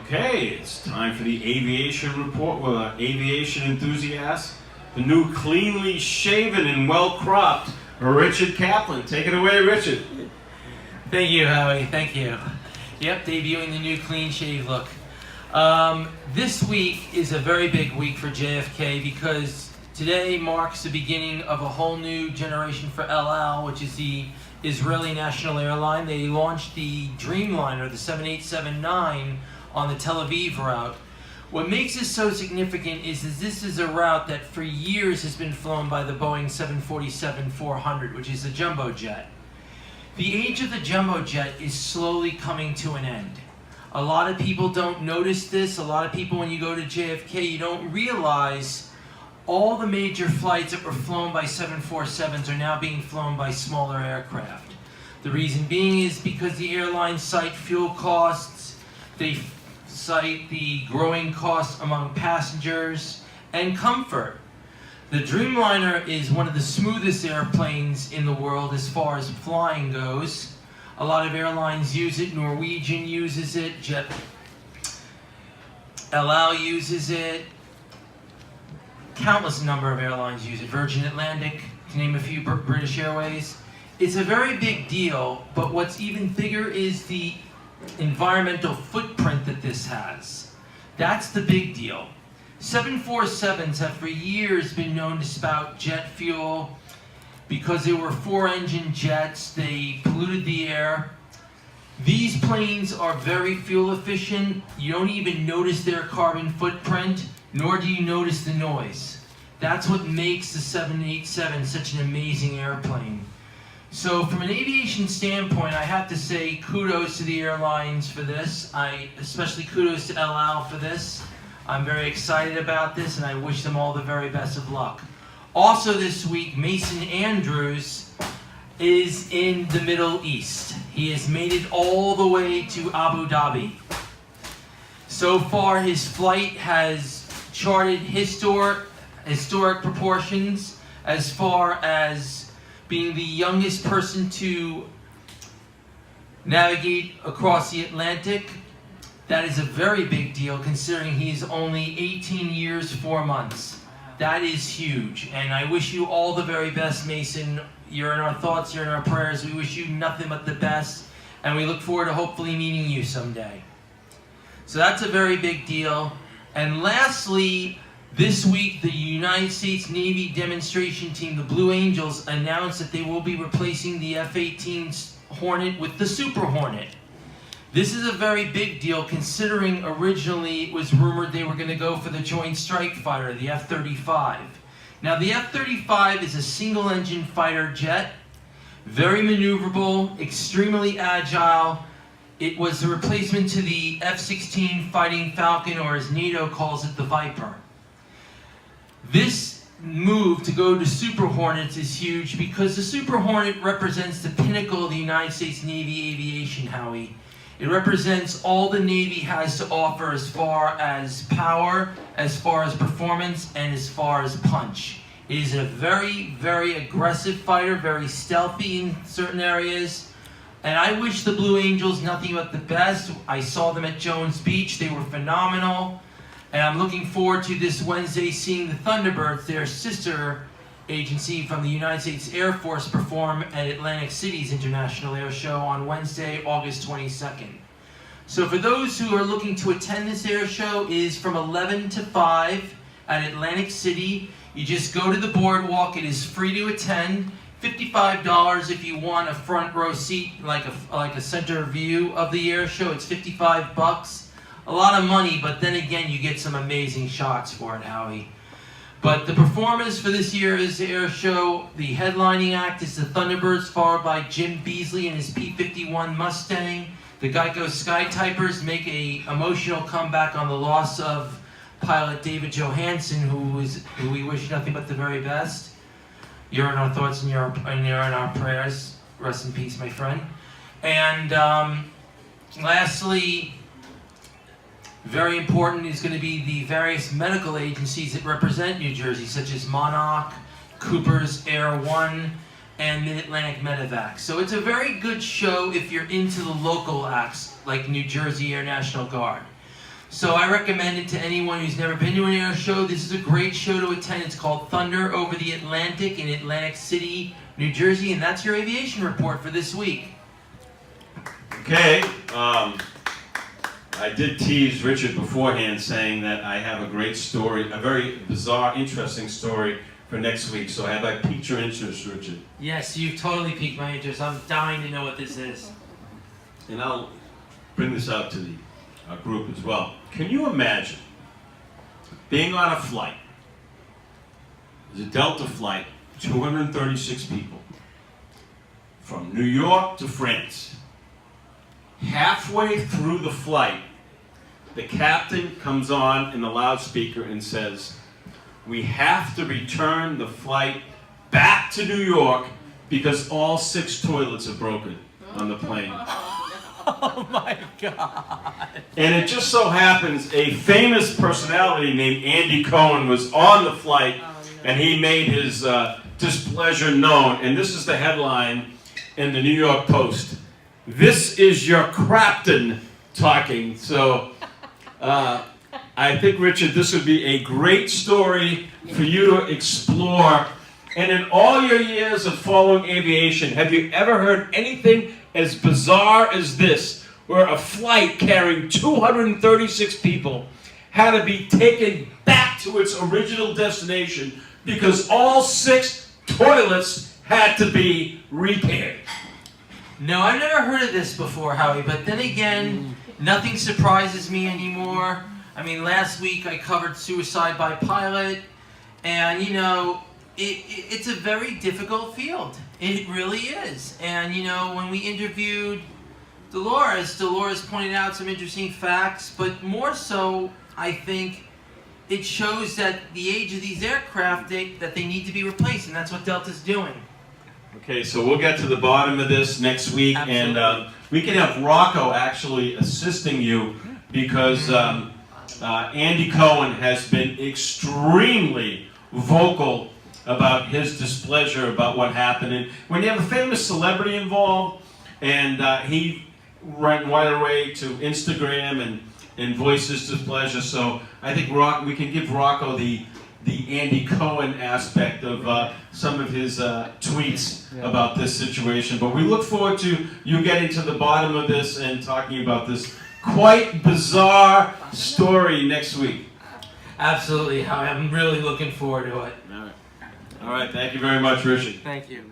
Okay, it's time for the aviation report with our aviation enthusiast, the new cleanly shaven and well-cropped Richard Kaplan. Take it away, Richard. Thank you, Howie. Thank you. Yep, debuting the new clean shave look. This week is a very big week for JFK because today marks the beginning of a whole new generation for El Al, which is the Israeli national airline. They launched the Dreamliner, the 7879, on the Tel Aviv route. What makes this so significant is that this is a route that for years has been flown by the Boeing 747-400, which is a jumbo jet. The age of the jumbo jet is slowly coming to an end. A lot of people don't notice this. A lot of people, when you go to JFK, you don't realize all the major flights that were flown by 747s are now being flown by smaller aircraft. The reason being is because the airlines cite fuel costs, they cite the growing costs among passengers, and comfort. The Dreamliner is one of the smoothest airplanes in the world as far as flying goes. A lot of airlines use it. Norwegian uses it. El Al uses it. Countless number of airlines use it. Virgin Atlantic, to name a few, British Airways. It's a very big deal, but what's even bigger is the environmental footprint that this has. That's the big deal. 747s have for years been known to spout jet fuel because they were four-engine jets. They polluted the air. These planes are very fuel efficient. You don't even notice their carbon footprint, nor do you notice the noise. That's what makes the 787 such an amazing airplane. So from an aviation standpoint, I have to say kudos to the airlines for this. Especially kudos to El Al for this. I'm very excited about this, and I wish them all the very best of luck. Also this week, Mason Andrews is in the Middle East. He has made it all the way to Abu Dhabi. So far, his flight has charted historic proportions as far as being the youngest person to navigate across the Atlantic. That is a very big deal considering he's only 18 years, 4 months. That is huge. And I wish you all the very best, Mason. You're in our thoughts, you're in our prayers. We wish you nothing but the best. And we look forward to hopefully meeting you someday. So that's a very big deal. And lastly, this week, the United States Navy demonstration team, the Blue Angels, announced that they will be replacing the F-18 Hornet with the Super Hornet. This is a very big deal considering originally it was rumored they were going to go for the Joint Strike Fighter, the F-35. Now the F-35 is a single-engine fighter jet, very maneuverable, extremely agile. It was the replacement to the F-16 Fighting Falcon, or as NATO calls it, the Viper. This move to go to Super Hornets is huge because the Super Hornet represents the pinnacle of the United States Navy aviation, Howie. It represents all the Navy has to offer as far as power, as far as performance, and as far as punch. It is a very, very aggressive fighter, very stealthy in certain areas. And I wish the Blue Angels nothing but the best. I saw them at Jones Beach. They were phenomenal. And I'm looking forward to this Wednesday seeing the Thunderbirds, their sister agency from the United States Air Force, perform at Atlantic City's International Air Show on Wednesday, August 22nd. So for those who are looking to attend this air show, it is from 11 to 5 at Atlantic City. You just go to the boardwalk. It is free to attend. $55 if you want a front row seat, like a center view of the air show. It's $55. A lot of money, but then again, you get some amazing shots for it, Howie. But the performers for this year's air show, the headlining act is the Thunderbirds, followed by Jim Beasley and his P-51 Mustang. The Geico Skytypers make a emotional comeback on the loss of pilot David Johansen, who we wish nothing but the very best. You're in our thoughts and you're in our prayers. Rest in peace, my friend. And lastly, very important is going to be the various medical agencies that represent New Jersey, such as Monarch, Cooper's Air One, and Mid-Atlantic Medevac. So it's a very good show if you're into the local acts, like New Jersey Air National Guard. So I recommend it to anyone who's never been to an air show. This is a great show to attend. It's called Thunder Over the Atlantic in Atlantic City, New Jersey, and that's your aviation report for this week. Okay, I did tease Richard beforehand saying that I have a great story, a very bizarre, interesting story for next week. So have I piqued your interest, Richard? Yes, you've totally piqued my interest. I'm dying to know what this is. And I'll bring this out to the group as well. Can you imagine being on a flight, it's a Delta flight, 236 people, from New York to France. Halfway through the flight, the captain comes on in the loudspeaker and says, "We have to return the flight back to New York because all 6 toilets are broken on the plane." Oh my God. And it just so happens a famous personality named Andy Cohen was on the flight, and he made his displeasure known. And this is the headline in the New York Post. "This is your Captain talking." So I think, Richard, this would be a great story for you to explore. And in all your years of following aviation, have you ever heard anything as bizarre as this, where a flight carrying 236 people had to be taken back to its original destination because all 6 toilets had to be repaired? No, I've never heard of this before, Howie, but then again, nothing surprises me anymore. I mean, last week I covered suicide by pilot, and you know, it's a very difficult field. It really is. And you know, when we interviewed Dolores pointed out some interesting facts, but more so, I think it shows that the age of these aircraft, that they need to be replaced, and that's what Delta's doing. Okay, so we'll get to the bottom of this next week. Absolutely. And we can have Rocco actually assisting you because Andy Cohen has been extremely vocal about his displeasure about what happened. And when you have a famous celebrity involved, and he went right away to Instagram and voiced his displeasure, so I think we can give Rocco the Andy Cohen aspect of some of his tweets about this situation. But we look forward to you getting to the bottom of this and talking about this quite bizarre story next week. Absolutely, Howie. I'm really looking forward to it. All right, thank you very much, Richard. Thank you.